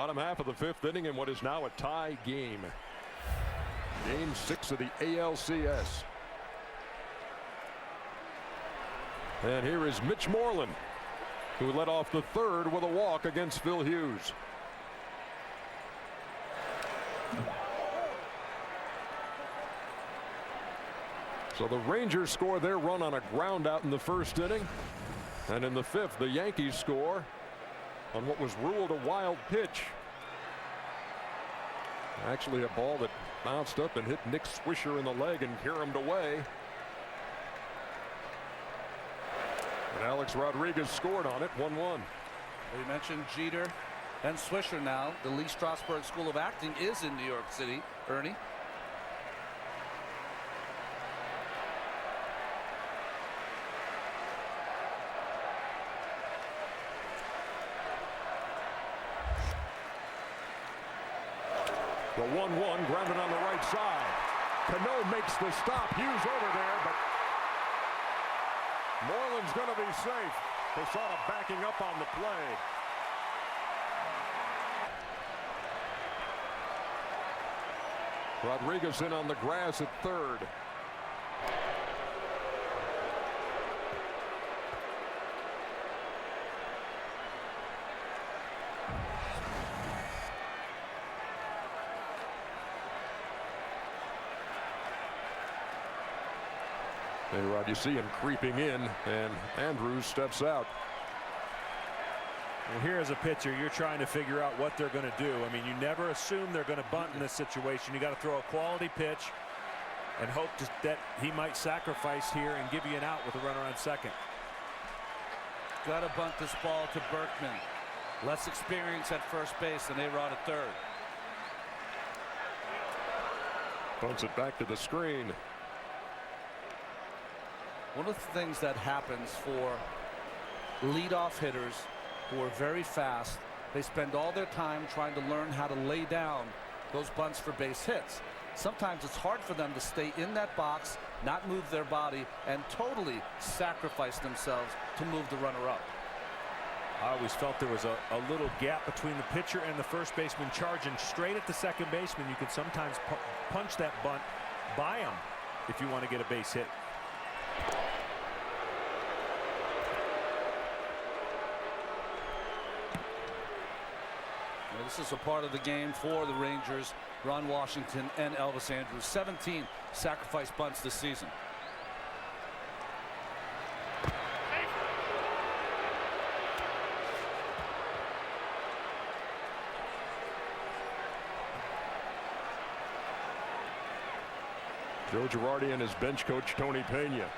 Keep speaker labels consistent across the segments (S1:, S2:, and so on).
S1: Bottom half of the fifth inning in what is now a tie game. Game 6 of the ALCS. And here is Mitch Moreland, who led off the third with a walk against Phil Hughes. So the Rangers score their run on a ground out in the first inning. And in the fifth, the Yankees score on what was ruled a wild pitch. Actually a ball that bounced up and hit Nick Swisher in the leg and caromed away. And Alex Rodriguez scored on it, 1-1.
S2: We mentioned Jeter and Swisher now. The Lee Strasberg School of Acting is in New York City, Ernie.
S1: The 1-1 grounded on the right side. Cano makes the stop. Hughes over there, but Moreland's going to be safe. Posada backing up on the play. Rodriguez in on the grass at third. Hey, Rod, you see him creeping in, and Andrews steps out.
S3: Well, here as a pitcher, you're trying to figure out what they're going to do. I mean, you never assume they're going to bunt in this situation. You got to throw a quality pitch and hope that he might sacrifice here and give you an out with a runner on second.
S2: Got to bunt this ball to Berkman. Less experience at first base than A-Rod at third.
S1: Bunts it back to the screen.
S2: One of the things that happens for leadoff hitters who are very fast, they spend all their time trying to learn how to lay down those bunts for base hits. Sometimes it's hard for them to stay in that box, not move their body, and totally sacrifice themselves to move the runner up.
S3: I always felt there was a little gap between the pitcher and the first baseman charging straight at the second baseman. You could sometimes punch that bunt by him if you want to get a base hit.
S2: This is a part of the game for the Rangers. Ron Washington and Elvis Andrews. 17 sacrifice bunts this season.
S1: Joe Girardi and his bench coach Tony Pena.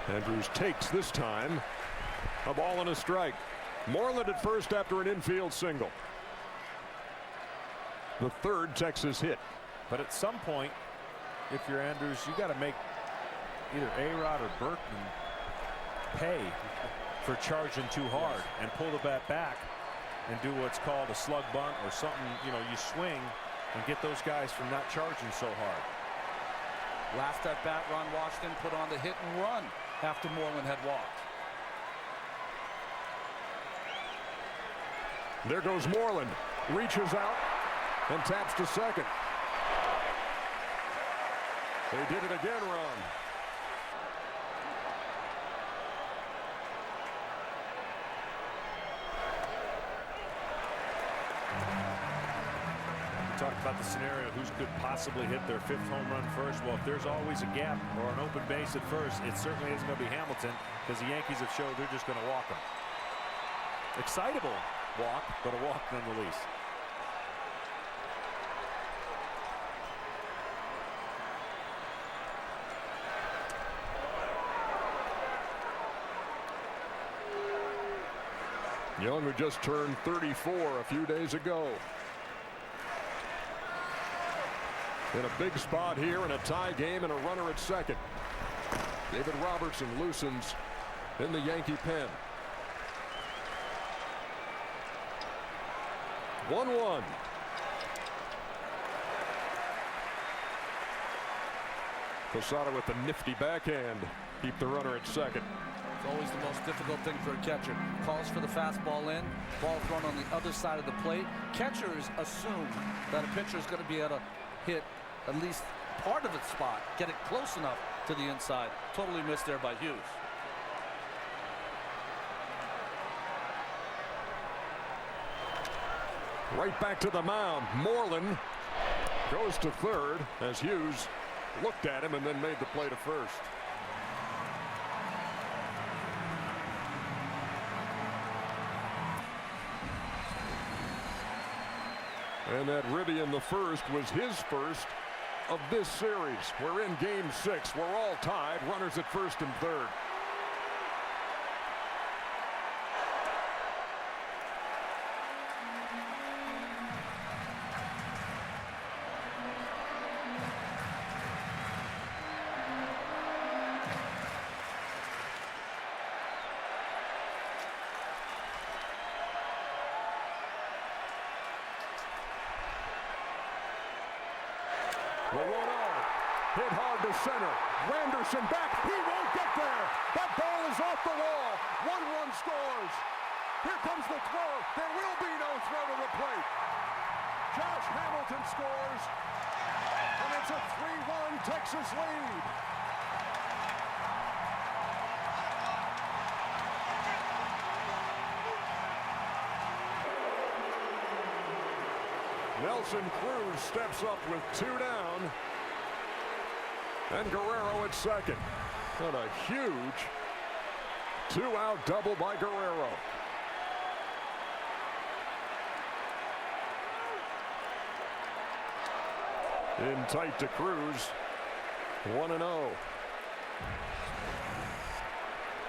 S1: Andrews takes this time. A ball and a strike. Moreland at first after an infield single. The third Texas hit.
S3: But at some point, if you're Andrews, you got to make either A-Rod or Berkman pay for charging too hard and pull the bat back and do what's called a slug bunt or something. You know, you swing and get those guys from not charging so hard.
S2: Last at bat, Ron Washington put on the hit and run after Moreland had walked.
S1: There goes Moreland. Reaches out and taps to second. They did it again, Ron.
S3: Talked about the scenario, who could possibly hit their fifth home run first. Well, if there's always a gap or an open base at first, it certainly isn't going to be Hamilton, because the Yankees have showed they're just going to walk him. Excitable walk, but a walk none the least.
S1: Young, who just turned 34 a few days ago. In a big spot here in a tie game and a runner at second. David Robertson loosens in the Yankee pen. 1-1. Posada with the nifty backhand. Keep the runner at second.
S2: It's always the most difficult thing for a catcher. Calls for the fastball in, ball thrown on the other side of the plate. Catchers assume that a pitcher is going to be able to hit at least part of its spot, get it close enough to the inside. Totally missed there by Hughes.
S1: Right back to the mound. Moreland goes to third as Hughes looked at him and then made the play to first. And that ribby in the first was his first of this series. We're in game 6. We're all tied. Runners at first and third. The 1-0 hit hard to center. Randerson back. He won't get there. That ball is off the wall. 1 run scores. Here comes the throw. There will be no throw to the plate. Josh Hamilton scores. And it's a 3-1 Texas lead. Nelson Cruz steps up with 2 down. And Guerrero at second. What a huge 2-out double by Guerrero. In tight to Cruz. 1-0.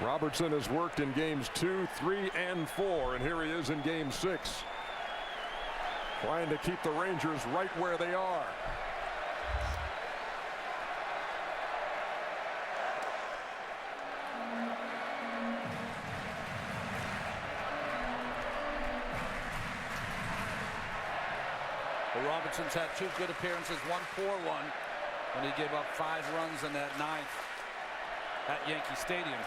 S1: Robertson has worked in games 2, 3, and 4. And here he is in game 6. Trying to keep the Rangers right where they are.
S2: Well, Robertson's had 2 good appearances, 1 poor one, when he gave up 5 runs in that 9th at Yankee Stadium.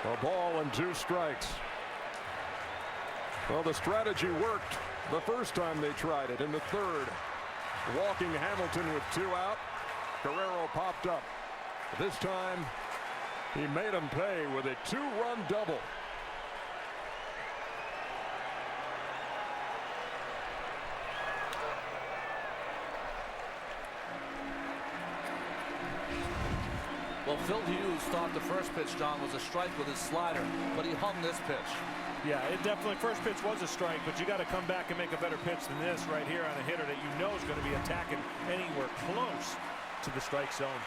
S1: A ball and 2 strikes. Well, the strategy worked the first time they tried it in the 3rd. Walking Hamilton with 2 out. Guerrero popped up. This time, he made him pay with a 2-run double.
S2: Well, Phil Hughes thought the first pitch, John, was a strike with his slider, but he hung this pitch.
S3: Yeah, it definitely, first pitch was a strike, but you got to come back and make a better pitch than this right here on a hitter that you know is going to be attacking anywhere close to the strike zone.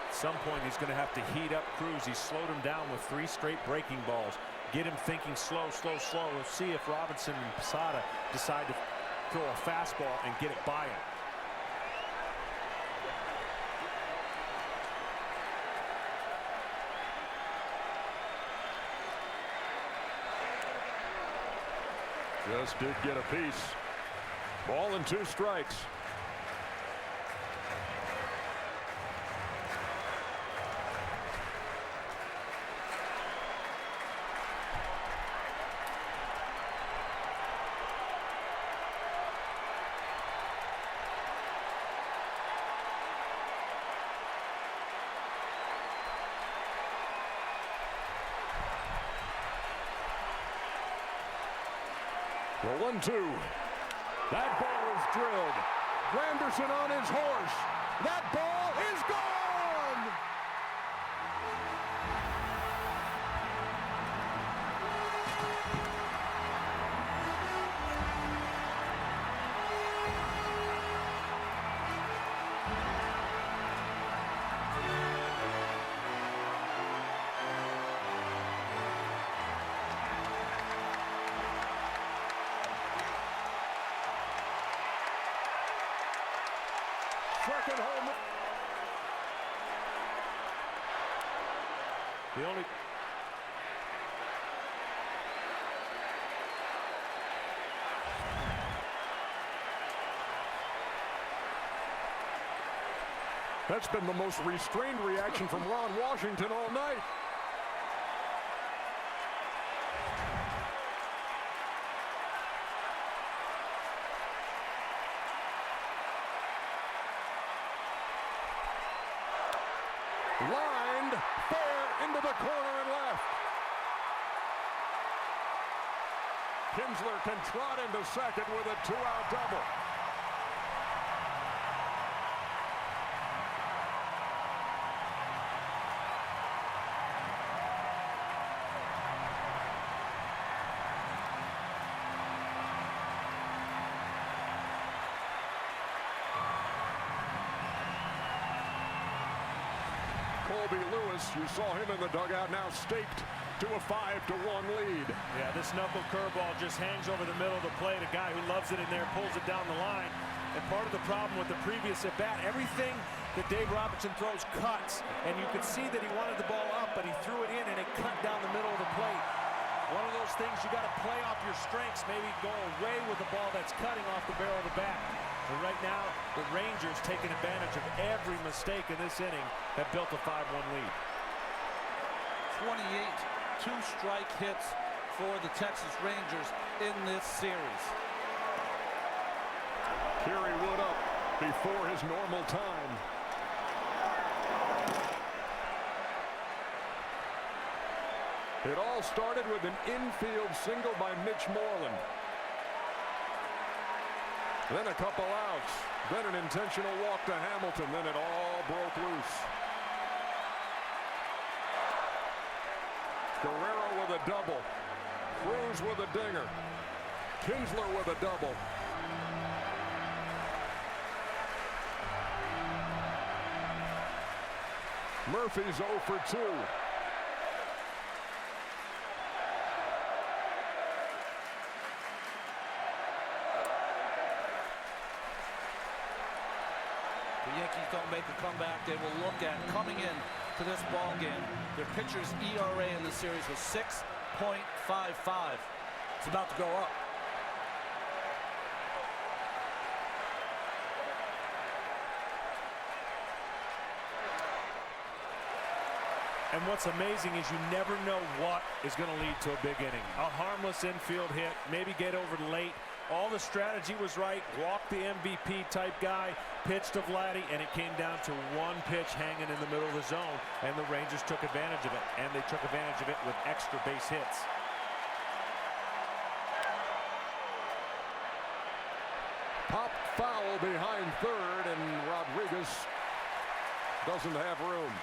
S3: At some point, he's going to have to heat up Cruz. He slowed him down with 3 straight breaking balls. Get him thinking slow, slow, slow. We'll see if Robinson and Posada decide to throw a fastball and get it by him.
S1: Just did get a piece. Ball and 2 strikes. The 1-2. That ball is drilled. Granderson on his horse. That ball is gone. Second home.
S3: The only
S1: That's been the most restrained reaction from Ron Washington all night. Lined fair into the corner and left. Kinsler can trot into second with a two-out double. Colby Lewis, you saw him in the dugout, now staked to a 5-1 lead.
S3: Yeah, this knuckle curveball just hangs over the middle of the plate. A guy who loves it in there pulls it down the line. And part of the problem with the previous at-bat, everything that Dave Robertson throws cuts. And you could see that he wanted the ball up, but he threw it in and it cut down the middle of the plate. One of those things you got to play off your strengths, maybe go away with the ball that's cutting off the barrel of the bat. And right now, the Rangers, taking advantage of every mistake in this inning, have built a 5-1 lead.
S2: 28 two-strike hits for the Texas Rangers in this series.
S1: Kerry Wood up before his normal time. It all started with an infield single by Mitch Moreland. Then a couple outs. Then an intentional walk to Hamilton. Then it all broke loose. Guerrero with a double. Cruz with a dinger. Kinsler with a double. Murphy's 0 for 2.
S2: The Yankees don't make a comeback. They will look at coming in to this ball game. Their pitcher's ERA in the series was 6.55. It's about to go up.
S3: And what's amazing is you never know what is going to lead to a big inning. A harmless infield hit, maybe get over late. All the strategy was right. Walk the MVP type guy, pitched to Vladdy, and it came down to one pitch hanging in the middle of the zone, and the Rangers took advantage of it, and they took advantage of it with extra base hits.
S1: Pop foul behind third, and Rodriguez doesn't have room.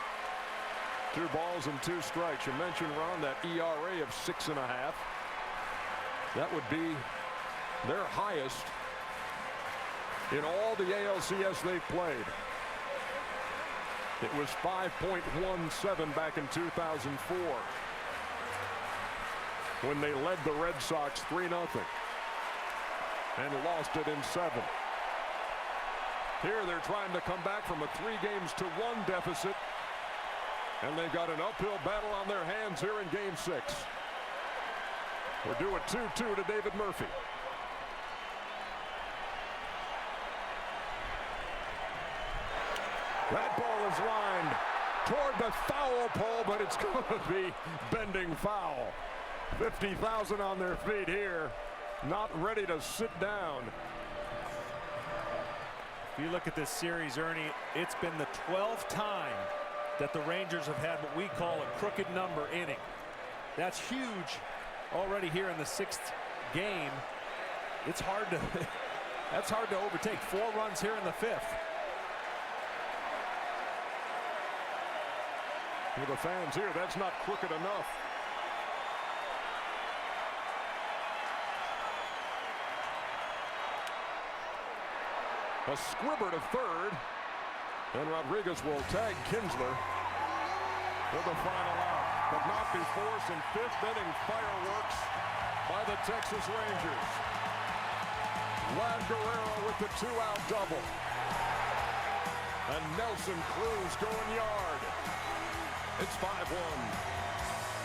S1: 2 balls and 2 strikes. You mentioned, Ron, that ERA of 6.5. That would be their highest in all the ALCS they've played. It was 5.17 back in 2004 when they led the Red Sox 3-0 and lost it in 7. Here they're trying to come back from a 3-1 deficit, and they've got an uphill battle on their hands here in Game 6. We're doing 2-2 to David Murphy. That ball is lined toward the foul pole, but it's going to be bending foul. 50,000 on their feet here, not ready to sit down.
S3: If you look at this series, Ernie, it's been the 12th time that the Rangers have had what we call a crooked number inning. That's huge already here in the 6th game. It's hard to that's hard to overtake. 4 runs here in the 5th.
S1: For the fans here, that's not crooked enough. A squibber to third, and Rodriguez will tag Kinsler for the final out, but not before some 5th inning fireworks by the Texas Rangers. Vlad Guerrero with the 2-out double, and Nelson Cruz going yard. It's 5-1.